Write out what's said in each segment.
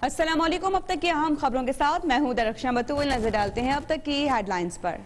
अस्सलाम वालेकुम। अब तक की अहम खबरों के साथ मैं हूं दरख्शां बतूल। नजर डालते हैं अब तक की हेडलाइंस पर।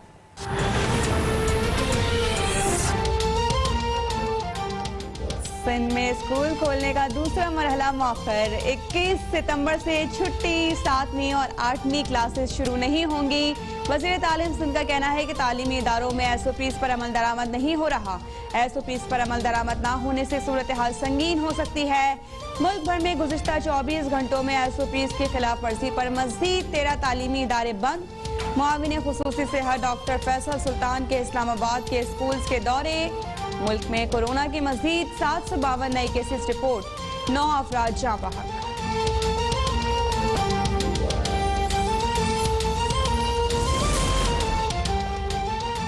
सिंध में स्कूल खोलने का दूसरा मरहला मौखर। 21 सितंबर से छुट्टी। 7वीं और 8वीं क्लासेस शुरू नहीं होंगी। वज़ीर तालीम सिंध का कहना है कि तालीमी इदारों में SOPs पर अमल दरामद नहीं हो रहा। SOPs पर अमल दरामद ना होने से सूरत हाल संगीन हो सकती है। मुल्क भर में गुज़िश्ता 24 घंटों में SOPs की खिलाफ वर्जी पर मज़ीद 13 तालीमी इदारे बंद। मुआविन खुसूसी सेहत डॉक्टर फैसल सुल्तान के इस्लामाबाद के स्कूल्स के दौरे। मुल्क में कोरोना के मज़ीद 752 नए केसेस रिपोर्ट। 9 अफराद जाँ बहक।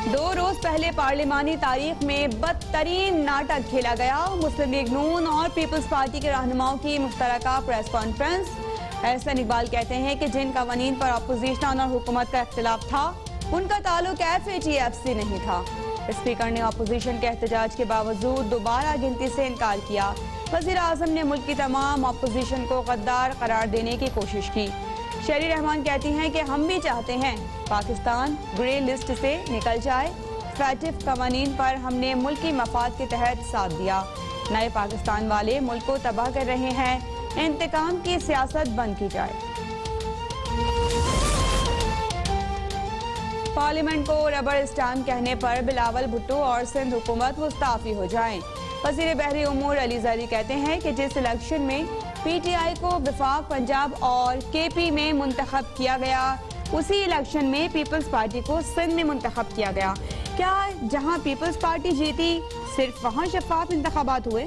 दो रोज पहले पार्लिमानी तारीख में बदतरीन नाटक खेला गया। मुस्लिम लीग नून और पीपल्स पार्टी के रहनुमाओं की मुश्तरका प्रेस कॉन्फ्रेंस। एहसन इकबाल कहते हैं कि जिन कवानीन पर अपोजिशन और हुकूमत का इख्तिलाफ था उनका ताल्लुक FATF से नहीं था। स्पीकर ने अपोजिशन के एहतजाज के बावजूद दोबारा गिनती से इनकार किया। वज़ीर आज़म ने मुल्क की तमाम अपोजिशन को गद्दार करार देने की कोशिश की। शरी रहमान कहती हैं कि हम भी चाहते हैं पाकिस्तान ग्रे लिस्ट से निकल जाए। FATF कवानीन पर हमने मुल्की मफाद के तहत साथ दिया। नए पाकिस्तान वाले मुल्क को तबाह कर रहे हैं। इंतकाम की सियासत बंद की जाए। पार्लियामेंट को रबर स्टैम्प कहने पर बिलावल भुट्टो और सिंध हुकूमत मुस्ताफी हो जाएं। वज़ीर बहरी उमूर अली ज़री कहते हैं कि जिस इलेक्शन में PTI को वफाक पंजाब और KP में मुंतखब किया गया उसी इलेक्शन में पीपल्स पार्टी को सिंध में मुंतखब किया गया। क्या जहां पीपल्स पार्टी जीती सिर्फ वहां शफाफ इंतखाबात हुए?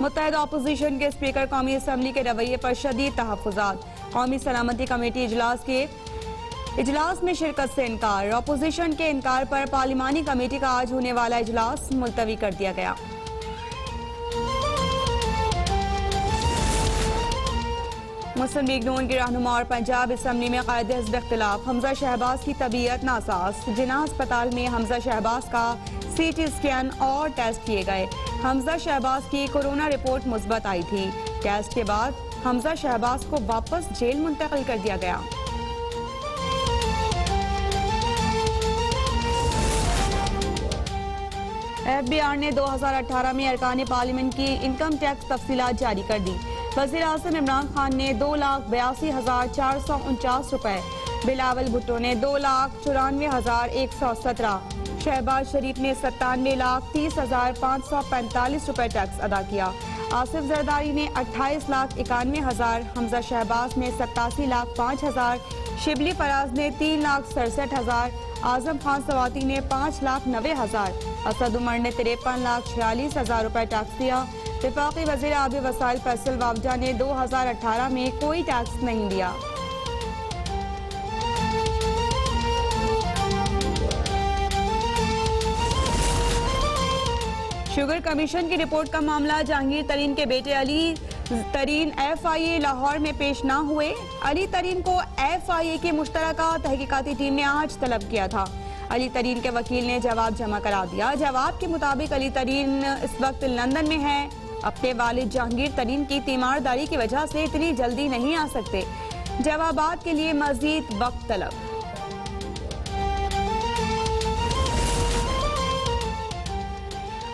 मुत्तहिदा अपोजिशन के स्पीकर कौमी असम्बली के रवैये पर शदीद तहफ़्फ़ुज़ात। कौमी सलामती कमेटी इजलास में शिरकत से इनकार। अपोजिशन के इनकार पर पार्लिमानी कमेटी का आज होने वाला इजलास मुलतवी कर दिया गया। मुस्लिम लीग नून के रहनुमा और पंजाब असम्बली में कायदे हिज़्ब इख्तिलाफ। हमजा शहबाज की तबीयत नासाज। जिन्ना अस्पताल में हमजा शहबाज का CT स्कैन और टेस्ट किए गए। हमजा शहबाज की कोरोना रिपोर्ट मुस्बत आई थी। टेस्ट के बाद हमजा शहबाज को वापस जेल मुंतकिल कर दिया गया। FBR ने 2018 में अरकान पार्लियामेंट की इनकम टैक्स तफसीलात जारी कर दी। वज़ीर आज़म इमरान खान ने 2,82,449 रुपए, बिलावल भुट्टो ने 2,94,117, शहबाज शरीफ ने 97,30,545 रुपए टैक्स अदा किया। आसिफ जरदारी ने 28,91,000, हमजा शहबाज ने 87,05,000, शिबली फराज ने 3,67,000, आजम खान सवाती ने 5,90,000, असद उमर ने 53,46,000 रुपए टैक्स दिया। वफाकी वज़ीर आबी वसाइल फैसल वावजा ने 2018 में कोई टैक्स नहीं दिया। शुगर कमीशन की रिपोर्ट का मामला। जहांगीर तरीन के बेटे अली तरीन FIA लाहौर में पेश ना हुए। अली तरीन को FIA की मुश्तरका तहकीकाती टीम ने आज तलब किया था। अली तरीन के वकील ने जवाब जमा करा दिया। जवाब के मुताबिक अली तरीन इस वक्त लंदन में है। अपने वालिद जहांगीर तरीन की तीमारदारी की वजह से इतनी जल्दी नहीं आ सकते। जवाबात के लिए मजीद वक्त तलब।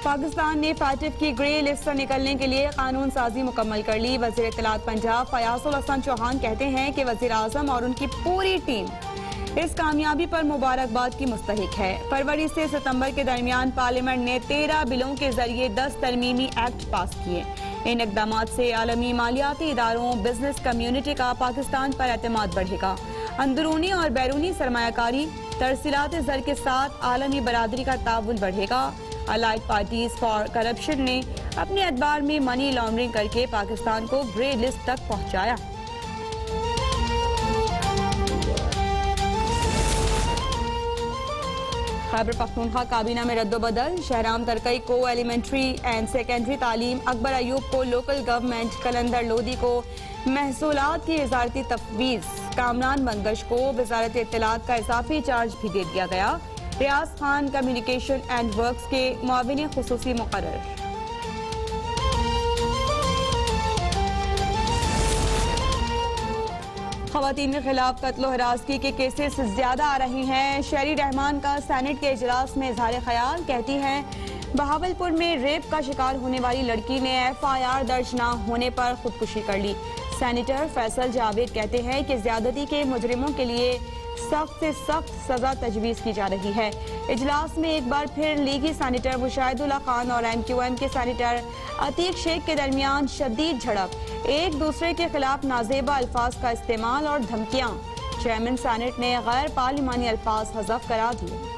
पाकिस्तान ने FATF की ग्रे लिस्ट से निकलने के लिए कानून साजी मुकम्मल कर ली। वज़ीर इत्तलात पंजाब फयाजुल हसन चौहान कहते हैं कि वज़ीर आज़म और उनकी पूरी टीम इस कामयाबी पर मुबारकबाद की मुस्तहिक है। फरवरी से सितंबर के दरमियान पार्लियामेंट ने 13 बिलों के जरिए 10 तरमीमी एक्ट पास किए। इन इकदामात से आलमी मालियाती इदारों, बिजनेस कम्युनिटी का पाकिस्तान पर एतमाद बढ़ेगा। अंदरूनी और बैरूनी सरमायाकारी, तरसीलात ज़र के साथ आलमी बरादरी का ताउन बढ़ेगा। अलाइड पार्टीज फॉर करप्शन ने अपने अदबार में मनी लॉन्ड्रिंग करके पाकिस्तान को ग्रे लिस्ट तक पहुंचाया। खैबर पख्तूनख्वा काबीना में रद्दोबदल। शहराम तरकई को एलिमेंट्री एंड सेकेंडरी तालीम, अकबर अयूब को लोकल गवर्नमेंट, कलंदर लोधी को महसूलात की वजारती तफवीज़, कामरान बंदश को वजारत इत्तलात का इजाफी चार्ज भी दे दिया गया। रियाज खान कम्युनिकेशन एंड वर्क्स के मुआविन खुसूसी मुकर्रर। खवातीन के खिलाफ कत्ल हरासगी के केसेस ज्यादा आ रहे हैं। शेरी रहमान का सेनेट के इजलास में इजहार ख्याल, कहती हैं बहावलपुर में रेप का शिकार होने वाली लड़की ने FIR दर्ज न होने पर खुदकुशी कर ली। सेनेटर फैसल जावेद कहते हैं कि ज्यादती के मुजरिमों के लिए सख्त से सख्त सजा तजवीज की जा रही है। इजलास में एक बार फिर लीगी सेनेटर मुशाहिदुल्लाह खान और MQM के सेनेटर अतीक शेख के दरमियान शदीद झड़प, एक दूसरे के खिलाफ नाजेबा अल्फाज का इस्तेमाल और धमकियां। चेयरमैन सेनेट ने गैर पार्लिमानी अल्फाज हज़फ करार दिए।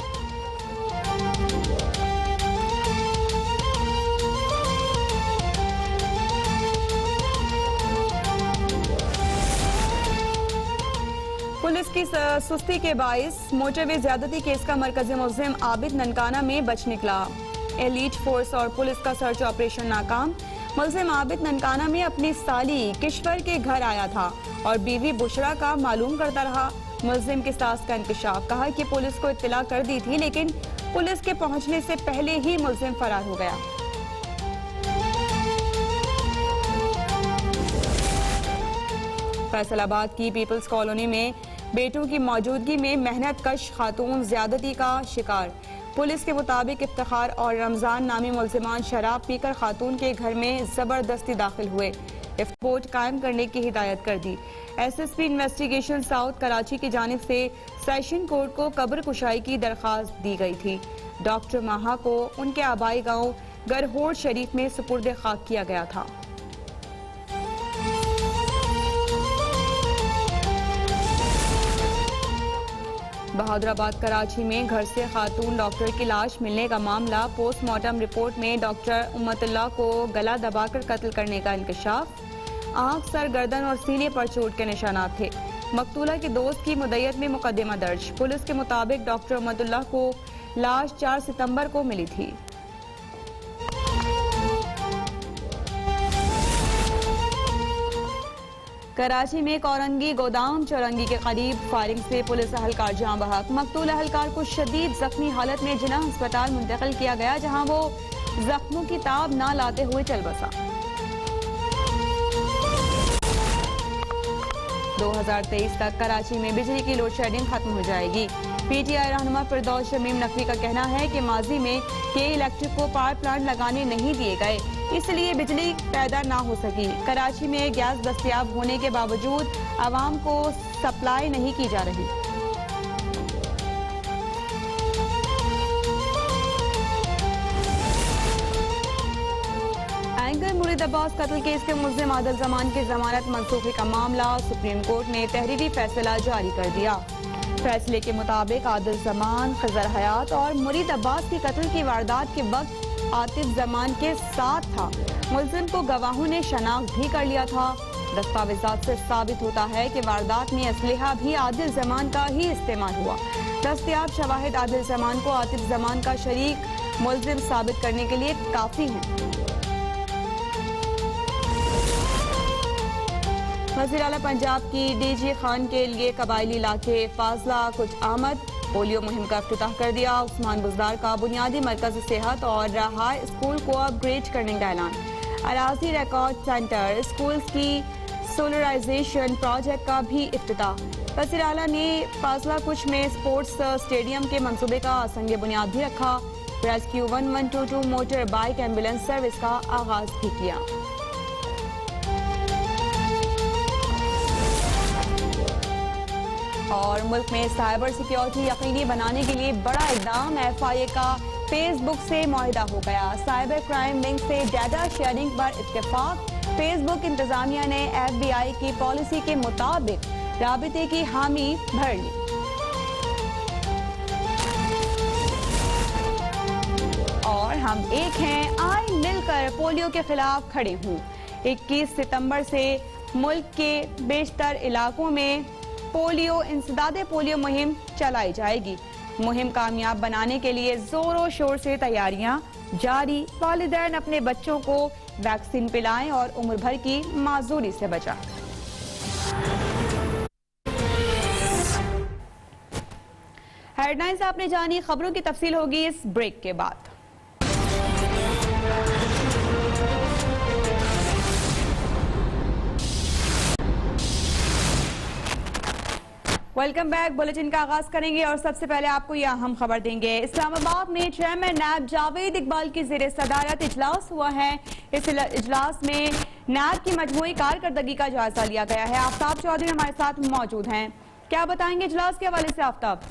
पुलिस की सुस्ती के बाइस मोटरवे ज्यादती केस का मरकजी मुलजिम आबिद ननकाना में बच निकला। एलीट फोर्स और पुलिस का सर्च ऑपरेशन नाकाम। मुलजिम आबिद ननकाना में अपनी साली किश्वर के घर आया था और बीवी बुशरा का मालूम करता रहा। मुलजिम की सास का इंकशाफ, कहा कि पुलिस को इत्तला कर दी थी लेकिन पुलिस के पहुंचने से पहले ही मुलजिम फरार हो गया। फैसलाबाद की पीपल्स कॉलोनी में बेटों की मौजूदगी में मेहनत कश खातून ज्यादती का शिकार। पुलिस के मुताबिक इफ्तिखार और रमजान नामी मुलजिमान शराब पीकर खातून के घर में जबरदस्ती दाखिल हुए। रिपोर्ट कायम करने की हिदायत कर दी। SSP इन्वेस्टिगेशन साउथ कराची की जानिब से सेशन कोर्ट को कब्र कुशाई की दरख्वास्त दी गई थी। डॉक्टर माहा को उनके आबाई गांव गरहोड़ शरीफ में सुपुर्द खाक किया गया था। बहादुराबाद कराची में घर से खातून डॉक्टर की लाश मिलने का मामला। पोस्टमार्टम रिपोर्ट में डॉक्टर उम्मतुल्लाह को गला दबाकर कत्ल करने का इंकशाफ। आंख, सर, गर्दन और सीने पर चोट के निशानात थे। मकतूला के दोस्त की मुद्दत में मुकदमा दर्ज। पुलिस के मुताबिक डॉक्टर उम्मतुल्लाह को लाश 4 सितंबर को मिली थी। कराची में कोरंगी गोदाम चौरंगी के करीब फायरिंग से पुलिस अहलकार जाँ बहक। मकतूल अहलकार को शदीद जख्मी हालत में जिला अस्पताल मुंतकिल किया गया, जहां वो जख्मों की ताब न लाते हुए चल बसा। 2023 तक कराची में बिजली की लोड शेडिंग खत्म हो जाएगी। PTI रहनुमा फिरदौस शमीम नकवी का कहना है कि माजी में के इलेक्ट्रिक को पावर प्लांट लगाने नहीं दिए गए, इसलिए बिजली पैदा ना हो सकी। कराची में गैस दस्तयाब होने के बावजूद आवाम को सप्लाई नहीं की जा रही। एंकर मुरीद अब्बास कत्ल केस के मुल्जिम आदिल जमान की जमानत मंसूखी का मामला। सुप्रीम कोर्ट ने तहरीरी फैसला जारी कर दिया। फैसले के मुताबिक आदिल जमान, खजर हयात और मुरीद अब्बास की कत्ल की वारदात के वक्त आतिफ जमान के साथ था। मुल्जिम को गवाहों ने शनाख्त भी कर लिया था। दस्तावेजात से साबित होता है कि वारदात में असलहा भी आदिल जमान का ही इस्तेमाल हुआ। दस्तयाब शवाहिद आदिल जमान को आतिफ जमान का शरीक मुल्जिम साबित करने के लिए काफी हैं। वज़ीर आला पंजाब की DG खान के लिए कबायली इलाके फाजला कुछ आमद। पोलियो मुहिम का इफ्तिताह कर दिया। उस्मान बुजदार का बुनियादी मरकज सेहत और हाई स्कूल को अपग्रेड करने का ऐलान। अराजी रिकॉर्ड सेंटर, स्कूल्स की सोलराइजेशन प्रोजेक्ट का भी इफ्तिताह। वज़ीर आला ने फाजला कुछ में स्पोर्ट्स स्टेडियम के मंसूबे का संग बुनियाद भी रखा। Rescue 1122 motor bike ambulance service का आगाज भी किया। और मुल्क में साइबर सिक्योरिटी यकीनी बनाने के लिए बड़ा इकदाम। FIA का फेसबुक से मुआहिदा हो गया। साइबर क्राइम विंग से डाटा शेयरिंग पर इत्तेफाक। फेसबुक इंतजामिया ने FBI की पॉलिसी के मुताबिक राबिते की हामी भर ली। और हम एक हैं, आए मिलकर पोलियो के खिलाफ खड़े हों। 21 सितंबर से मुल्क के बेशतर इलाकों में पोलियो इंसदादे पोलियो मुहिम चलाई जाएगी। मुहिम कामयाब बनाने के लिए जोरों शोर से तैयारियां जारी। वालिदैन अपने बच्चों को वैक्सीन पिलाएं और उम्र भर की माजूरी से बचाएं। हेडलाइंस आपने जानी, खबरों की तफसील होगी इस ब्रेक के बाद। Welcome back. बुलेटिन का आगाज करेंगे और सबसे पहले आपको यह अहम खबर देंगे। इस्लामाबाद में चेयरमैन नैब जावेद इकबाल की ज़ेरे सदारत इजलास हुआ है। इस इजलास में नैब की मजमूई कारकर्दगी का जायजा लिया गया है। आफ्ताब चौधरी हमारे साथ मौजूद हैं, क्या बताएंगे इजलास के हवाले से आफ्ताब?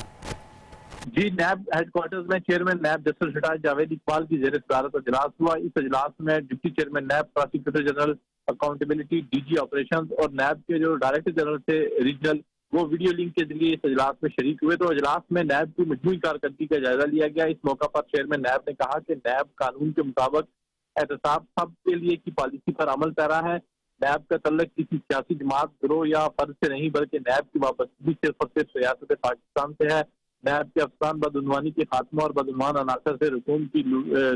जी, नैब हेडक्वार्टर्स में chairman NAB justice retired Javed Iqbal की ज़ेरे सदारत इजलास हुआ। इस इजलास में deputy chairman NAB, prosecutor general accountability, DG operations और नैब के जो डायरेक्टर जनरल थे रीजनल, वो वीडियो लिंक के जरिए इस इजलास में शरीक हुए। तो इजलास में नैब की मजमूई कारकर्दगी का जायजा लिया गया। इस मौका पर चेयरमैन नैब ने कहा कि नैब कानून के मुताबिक एहतसाब सब के लिए की पॉलिसी पर अमल पैरा है। नैब का तल्लक किसी सियासी जमात, गिरोह या फर्ज से नहीं, बल्कि नैब की वाबस्तगी सिर्फ और सिर्फ रियासत पाकिस्तान से है। नैब के अफसरान बदउनवानी के खात्मा और बदउनवान अनासर से रकूम की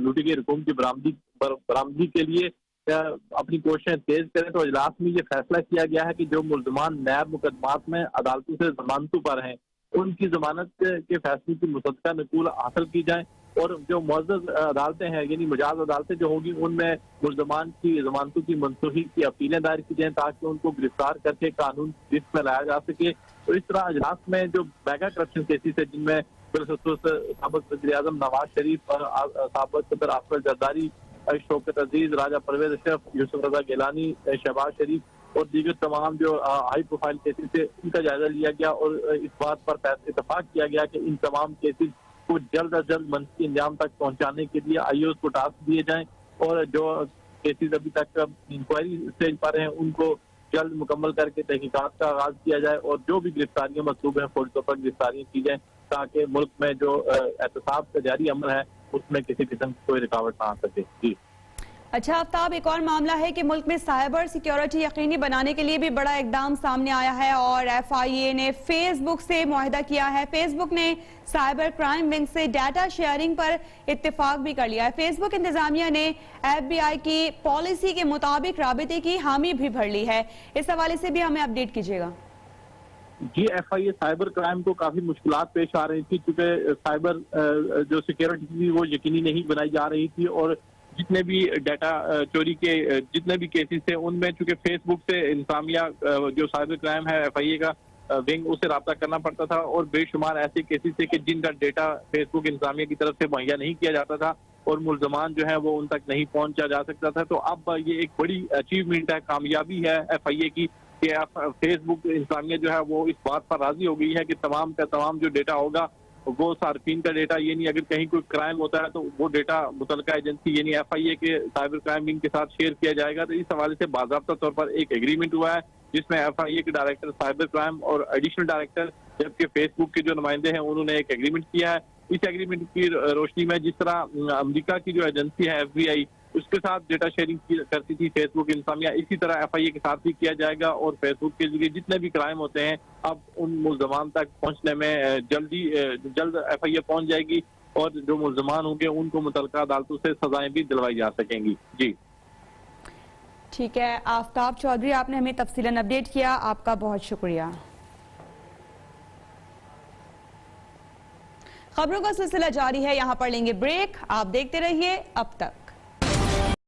लूटी गई रकूम की बरामदगी के लिए अपनी कोशिशें तेज करें। तो इजलास में ये फैसला किया गया है कि जो मुल्जमान नैब मुकदमात में अदालतों से जमानतों पर हैं, उनकी जमानत के फैसले की मुसद्दका नकूल हासिल की जाए और जो मुअज़्ज़ज़ अदालतें हैं यानी मुजाज अदालतें जो होंगी, उनमें मुल्जमान की जमानतों की मनसूखी की अपीलें दायर की जाएं ताकि उनको गिरफ्तार करके कानून रिस्क में लाया जा सके। तो इस तरह इजलास में जो मेगा करप्शन केसेस है, जिनमें साबिक़ वज़ीर-ए-आज़म नवाज शरीफ और साबिक़ सदर आसिफ जरदारी, शौकत अजीज, राजा परवेज अशरफ, यूसुफ रजा गिलानी, शहबाज शरीफ और दीगर तमाम जो हाई प्रोफाइल केसेस थे, उनका जायजा लिया गया और इस बात पर इतफाक किया गया कि इन तमाम केसेस को जल्द अज जल्द मंतकी अंजाम तक पहुंचाने के लिए आईओ को टास्क दिए जाएं और जो केसेस अभी तक इंक्वायरी स्टेज पर हैं, उनको जल्द मुकम्मल करके तहकीकात का आगाज किया जाए और जो भी गिरफ्तारियां मतलूब हैं फौरी तौर पर गिरफ्तारियां की जाएं ताकि मुल्क में जो एहतसाब का जारी अमल है उसमें किसी किस्म की कोई रुकावट ना आ सके। जी अच्छा आफ्ताब, एक और मामला है कि मुल्क में साइबर सिक्योरिटी यकीनी बनाने के लिए भी बड़ा इकदाम सामने आया है और FIA ने फेसबुक से मुआहदा किया है। फेसबुक ने साइबर क्राइम विंग से डाटा शेयरिंग पर इत्तेफाक भी कर लिया है। फेसबुक इंतजामिया ने FBI की पॉलिसी के मुताबिक राबिते की हामी भी भर ली है। इस हवाले से भी हमें अपडेट कीजिएगा। जी, FIA साइबर क्राइम को काफी मुश्किलात पेश आ रही थी क्योंकि साइबर जो सिक्योरिटी थी वो यकीनी नहीं बनाई जा रही थी और जितने भी डाटा चोरी के जितने भी केसेस थे उनमें चूंकि फेसबुक से इंतजामिया जो साइबर क्राइम है FIA का विंग, उससे रब्ता करना पड़ता था और बेशुमार ऐसे केसेस थे कि जिनका डेटा फेसबुक इंतजामिया की तरफ से मुहैया नहीं किया जाता था और मुल्जमान जो है वो उन तक नहीं पहुंचा जा सकता था। तो अब ये एक बड़ी अचीवमेंट है, कामयाबी है FIA की कि फेसबुक इंतजामिया जो है वो इस बात पर राजी हो गई है कि तमाम का तमाम जो डेटा होगा वो सार्फिन का डेटा, यानी अगर कहीं कोई क्राइम होता है तो वो डेटा मुतलका एजेंसी यानी FIA के साइबर क्राइम विंग के साथ शेयर किया जाएगा। तो इस हवाले से बाज़ाब्ता तौर पर एक एग्रीमेंट हुआ है जिसमें FIA के डायरेक्टर साइबर क्राइम और एडिशनल डायरेक्टर, जबकि फेसबुक के जो नुमाइंदे हैं उन्होंने एक एग्रीमेंट किया है। इस एग्रीमेंट की रोशनी में जिस तरह अमेरिका की जो एजेंसी है FBI, उसके साथ डेटा शेयरिंग करती थी फेसबुक इंतजामिया, इसी तरह FIA के साथ भी किया जाएगा और फेसबुक के जरिए जितने भी क्राइम होते हैं अब उन मुल्जमान तक पहुंचने में जल्द FIA पहुंच जाएगी और जो मुल्जमान होंगे उनको मुतल्लिका अदालतों से सजाएं भी दिलवाई जा सकेंगी। जी ठीक है आफ्ताब चौधरी, आपने हमें तफसीलन अपडेट किया, आपका बहुत शुक्रिया। खबरों का सिलसिला जारी है, यहाँ पर लेंगे ब्रेक, आप देखते रहिए अब तक।